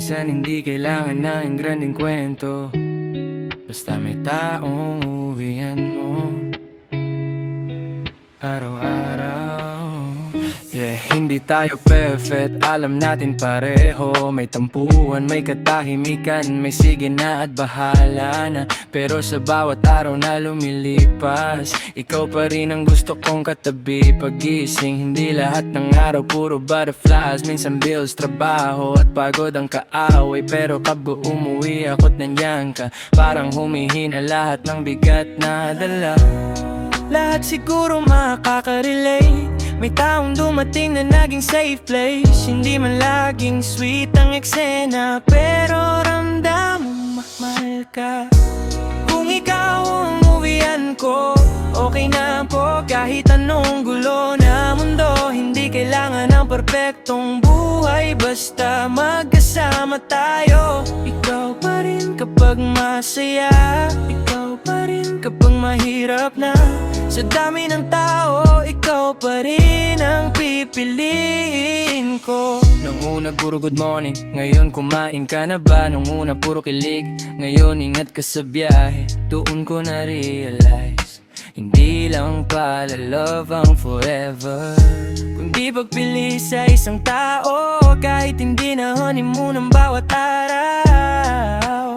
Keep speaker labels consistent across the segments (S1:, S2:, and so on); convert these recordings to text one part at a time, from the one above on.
S1: minsan hindi kailangan ng granding kwento, basta may taong uwian mo araw-araw. Yeah, hindi tayo perfect, alam natin pareho. May tampuhan, may katahimikan, may sige na at bahala na. Pero sa bawat araw na lumilipas, ikaw pa rin ang gusto kong katabi. Pagising, hindi lahat ng araw puro butterflies. Minsan bills, trabaho at pagod ang kaaway. Pero pag umuwi ako't nandiyan ka, parang humihina lahat ng bigat na dala. Lahat siguro makaka-relate. May taong dumating na naging safe place. Hindi man laging sweet ang eksena, pero ramdam mo mahal ka. Kung ikaw ang uwian ko, okay na po kahit anong gulo na mundo. Hindi kailangan ng perpektong buhay, basta magkasama tayo. Ikaw pa rin kapag masaya, ikaw pa rin kapag mahirap na. Sa dami ng tao, ikaw pa rin ang pipiliin ko. Nung una puro good morning, ngayon kumain ka na ba? Nung una puro kilig, ngayon ingat ka sa biyahe. Doon ko na-realize, hindi lang pala love ang forever, kundi pagpili sa isang tao. Kahit hindi na honeymoon ang bawat araw.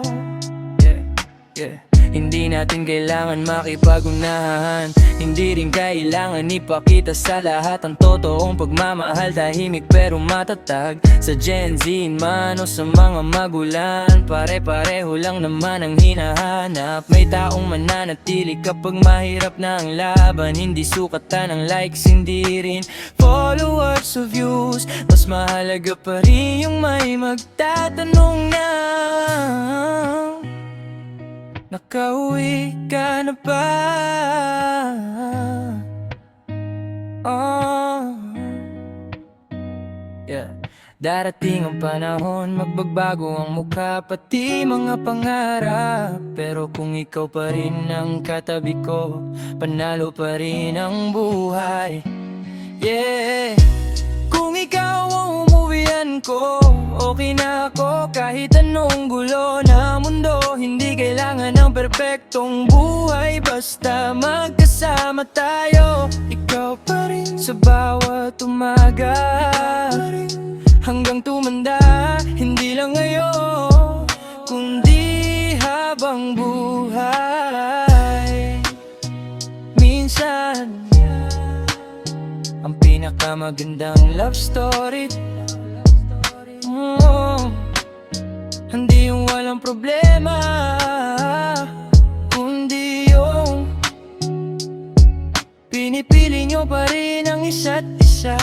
S1: Hindi natin kailangan makipag-unahan, hindi rin kailangan ipakita sa lahat ang totoong pagmamahal. Tahimik pero matatag, sa Gen Z man o sa mga magulang, pare-pareho lang naman ang hinahanap. May taong mananatili kapag mahirap na ang laban. Hindi sukatan ng likes, hindi rin followers o views. Mas mahalaga pa rin yung may magtatanong na, nakauwi ka na ba? Oh, yeah. Darating ang panahon, magbabago ang mukha, pati mga pangarap. Pero kung ikaw pa rin ang katabi ko, panalo pa rin ang buhay. Yeah. Kung ikaw ang umuwian ko, okay na ako kahit anong gulo na mundo. Hindi kailangan ng perpektong buhay, basta magkasama tayo. Ikaw pa rin sa bawat umaga, hanggang tumanda. Hindi lang ngayon, kundi habang buhay. Minsan ang pinakamagandang love story, hindi yung walang problema, kundi yung pinipili nyo pa rin ang isa't isa.